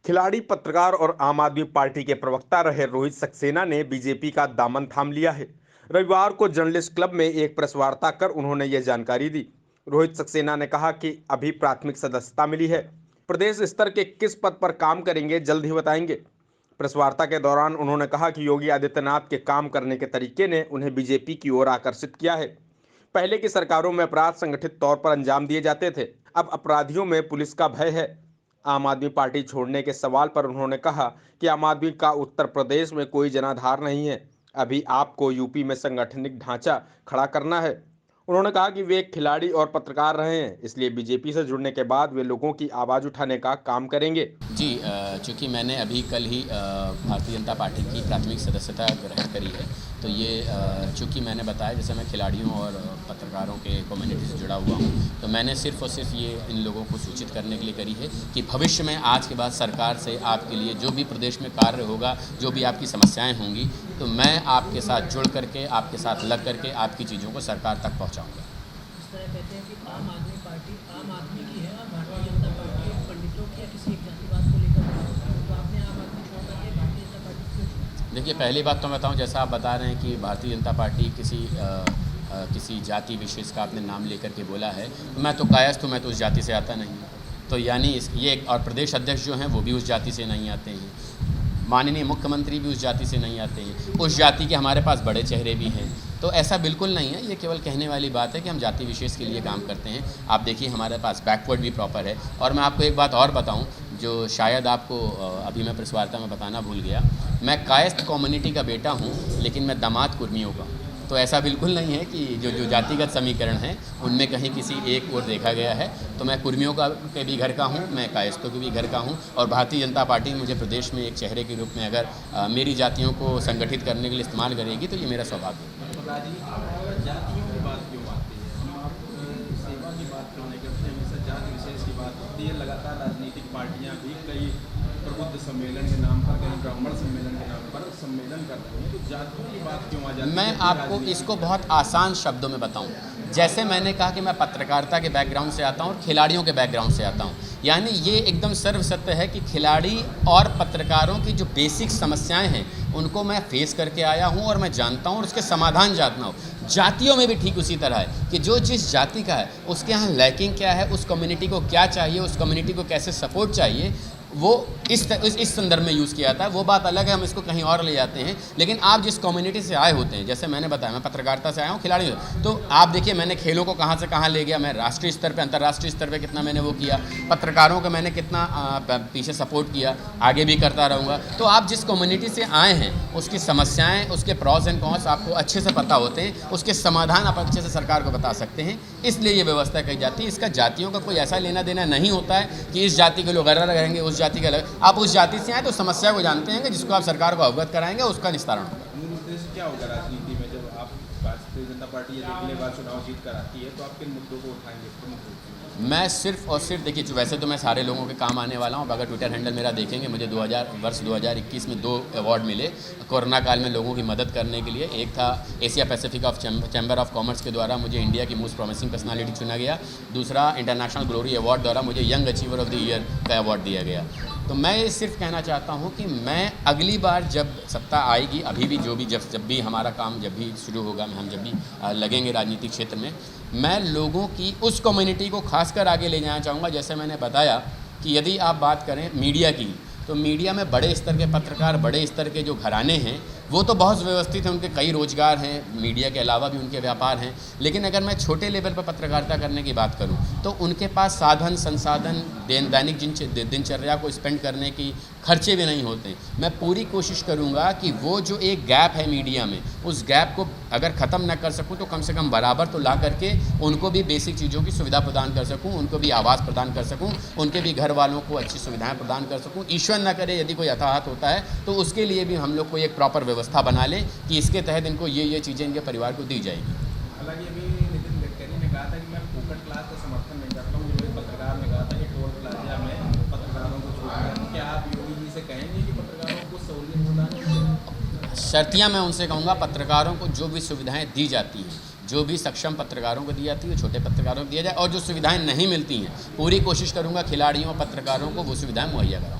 खिलाड़ी, पत्रकार और आम आदमी पार्टी के प्रवक्ता रहे रोहित सक्सेना ने बीजेपी का दामन थाम लिया है। रविवार को जर्नलिस्ट क्लब में एक प्रेस वार्ता कर उन्होंने यह जानकारी दी। रोहित सक्सेना ने कहा कि अभी प्राथमिक सदस्यता मिली है, प्रदेश स्तर के किस पद पर काम करेंगे जल्द ही बताएंगे। प्रेस वार्ता के दौरान उन्होंने कहा कि योगी आदित्यनाथ के काम करने के तरीके ने उन्हें बीजेपी की ओर आकर्षित किया है। पहले की सरकारों में अपराध संगठित तौर पर अंजाम दिए जाते थे, अब अपराधियों में पुलिस का भय है। आम आदमी पार्टी छोड़ने के सवाल पर उन्होंने कहा कि आम आदमी का उत्तर प्रदेश में कोई जनाधार नहीं है, अभी आपको यूपी में सांगठनिक ढांचा खड़ा करना है। उन्होंने कहा कि वे एक खिलाड़ी और पत्रकार रहे हैं, इसलिए बीजेपी से जुड़ने के बाद वे लोगों की आवाज़ उठाने का काम करेंगे। जी, चूँकि मैंने अभी कल ही भारतीय जनता पार्टी की प्राथमिक सदस्यता ग्रहण करी है, तो ये चूँकि मैंने बताया जैसे मैं खिलाड़ियों और पत्रकारों के कम्युनिटी से जुड़ा हुआ हूँ, तो मैंने सिर्फ़ और सिर्फ ये इन लोगों को सूचित करने के लिए करी है कि भविष्य में आज के बाद सरकार से आपके लिए जो भी प्रदेश में कार्य होगा, जो भी आपकी समस्याएं होंगी, तो मैं आपके साथ जुड़ करके, आपके साथ लग करके आपकी चीज़ों को सरकार तक पहुँचाऊँगा। इस तरह कहते हैं कि आम आदमी पार्टी आम आदमी की है और भारतीय जनता पार्टी पंडितों की या किसी एक जातिवाद को लेकर बना होता है, तो आपने आम आदमी छोड़ करके भारतीय जनता पार्टी क्यों चुनी? देखिए, पहली बात तो मैं बताऊँ, जैसा आप बता रहे हैं कि भारतीय जनता पार्टी किसी जाति विशेष का आपने नाम लेकर के बोला है, तो मैं तो कायस्थ हूँ, मैं तो उस जाति से आता नहीं। तो यानी ये और प्रदेश अध्यक्ष जो हैं वो भी उस जाति से नहीं आते हैं, माननीय मुख्यमंत्री भी उस जाति से नहीं आते हैं, उस जाति के हमारे पास बड़े चेहरे भी हैं। तो ऐसा बिल्कुल नहीं है, ये केवल कहने वाली बात है कि हम जाति विशेष के लिए काम करते हैं। आप देखिए, हमारे पास बैकवर्ड भी प्रॉपर है। और मैं आपको एक बात और बताऊं, जो शायद आपको अभी मैं प्रेस वार्ता में बताना भूल गया, मैं कायस्थ कम्युनिटी का बेटा हूं, लेकिन मैं दामाद कुर्मियों का। तो ऐसा बिल्कुल नहीं है कि जो जातिगत समीकरण हैं उनमें कहीं किसी एक ओर देखा गया है। तो मैं कुर्मियों के भी घर का हूं, मैं कायस्थों के भी घर का हूं, और भारतीय जनता पार्टी मुझे प्रदेश में एक चेहरे के रूप में अगर मेरी जातियों को संगठित करने के लिए इस्तेमाल करेगी तो ये मेरा सौभाग्य है। जातियों की बात क्यों आती है? हम आप सेवा की बात क्यों नहीं करते? हमेशा जाति विशेष की बात होती है। लगातार राजनीतिक पार्टियां भी कई प्रबुद्ध सम्मेलन के नाम पर, कई ब्राह्मण सम्मेलन के नाम पर सम्मेलन कर रही हैं, तो जातियों की बात क्यों आ जाती है? मैं आपको इसको बहुत आसान शब्दों में बताऊं, जैसे मैंने कहा कि मैं पत्रकारिता के बैकग्राउंड से आता हूं और खिलाड़ियों के बैकग्राउंड से आता हूं, यानी ये एकदम सर्वसत्य है कि खिलाड़ी और पत्रकारों की जो बेसिक समस्याएं हैं उनको मैं फेस करके आया हूं और मैं जानता हूं और उसके समाधान जानता हूं। जातियों में भी ठीक उसी तरह है कि जो जिस जाति का है उसके यहाँ लैकिंग क्या है, उस कम्युनिटी को क्या चाहिए, उस कम्युनिटी को कैसे सपोर्ट चाहिए, वो इस संदर्भ में यूज़ किया जाता है। वो बात अलग है, हम इसको कहीं और ले जाते हैं। लेकिन आप जिस कम्युनिटी से आए होते हैं, जैसे मैंने बताया मैं पत्रकारिता से आया हूँ, खिलाड़ी, तो आप देखिए मैंने खेलों को कहाँ से कहाँ ले गया, मैं राष्ट्रीय स्तर पे, अंतर्राष्ट्रीय स्तर पे कितना मैंने वो किया, पत्रकारों को मैंने कितना पीछे सपोर्ट किया, आगे भी करता रहूँगा। तो आप जिस कम्युनिटी से आए हैं उसकी समस्याएँ, उसके प्रॉस एंड कॉन्स आपको अच्छे से पता होते हैं, उसके समाधान आप अच्छे से सरकार को बता सकते हैं। इसलिए ये व्यवस्था की जाती है। इसका जातियों का कोई ऐसा लेना देना नहीं होता है कि इस जाति के लोग अलग रहेंगे, उस जाति के अलग। आप उस जाति से आए तो समस्या को जानते हैं कि जिसको आप सरकार को अवगत कराएंगे उसका निस्तारण होगा। मूल उद्देश्य क्या होगा राजनीति में? जब आप भारतीय जनता पार्टी अगले बार चुनाव जीत कर आती है, तो आप किन मुद्दों को उठाएंगे प्रमुख रूप से? मैं सिर्फ और सिर्फ, देखिए, वैसे तो मैं सारे लोगों के काम आने वाला हूँ। अगर ट्विटर हैंडल मेरा देखेंगे, मुझे वर्ष 2021 में 2 अवार्ड मिले कोरोना काल में लोगों की मदद करने के लिए। एक था Asia Pacific of chamber of commerce के द्वारा मुझे इंडिया की मोस्ट प्रॉमिसिंग पर्सनालिटी चुना गया। दूसरा इंटरनेशनल ग्लोरी अवार्ड द्वारा मुझे young achiever of the year का अवार्ड दिया गया। तो मैं ये सिर्फ कहना चाहता हूँ कि मैं अगली बार जब सत्ता आएगी, अभी भी जब भी हमारा काम जब भी शुरू होगा, हम जब भी लगेंगे राजनीतिक क्षेत्र में, मैं लोगों की उस कम्युनिटी को खासकर आगे ले जाना चाहूँगा। जैसे मैंने बताया कि यदि आप बात करें मीडिया की, तो मीडिया में बड़े स्तर के पत्रकार, बड़े स्तर के जो घराने हैं, वो तो बहुत व्यवस्थित हैं, उनके कई रोजगार हैं, मीडिया के अलावा भी उनके व्यापार हैं। लेकिन अगर मैं छोटे लेवल पर पत्रकारिता करने की बात करूं, तो उनके पास साधन संसाधन, दैनिक दिनचर्या को स्पेंड करने की खर्चे भी नहीं होते। मैं पूरी कोशिश करूंगा कि वो जो एक गैप है मीडिया में, उस गैप को अगर ख़त्म न कर सकूं तो कम से कम बराबर तो ला करके उनको भी बेसिक चीज़ों की सुविधा प्रदान कर सकूं, उनको भी आवास प्रदान कर सकूं, उनके भी घर वालों को अच्छी सुविधाएं प्रदान कर सकूं। ईश्वर न करे यदि कोई यथार्थ होता है तो उसके लिए भी हम लोग को एक प्रॉपर व्यवस्था बना लें कि इसके तहत इनको ये चीज़ें इनके परिवार को दी जाएगी। हालांकि अभी नितिन गडकरी ने कहा था कि मैं पोकट क्लास का समर्थन नहीं करता हूँ। जो पत्रकार ने कहा था कि टोल प्लाजा में पत्रकारों को छूट दिया, तो क्या आप योगी जी से कहेंगे कि पत्रकारों को सहूलियत प्रदान? शर्तियाँ मैं उनसे कहूँगा, पत्रकारों को जो भी सुविधाएं दी जाती हैं, जो भी सक्षम पत्रकारों को दी जाती है, छोटे पत्रकारों को दिया जाए, और जो सुविधाएं नहीं मिलती हैं पूरी कोशिश करूँगा खिलाड़ियों और पत्रकारों को वो सुविधाएं मुहैया कराऊँ।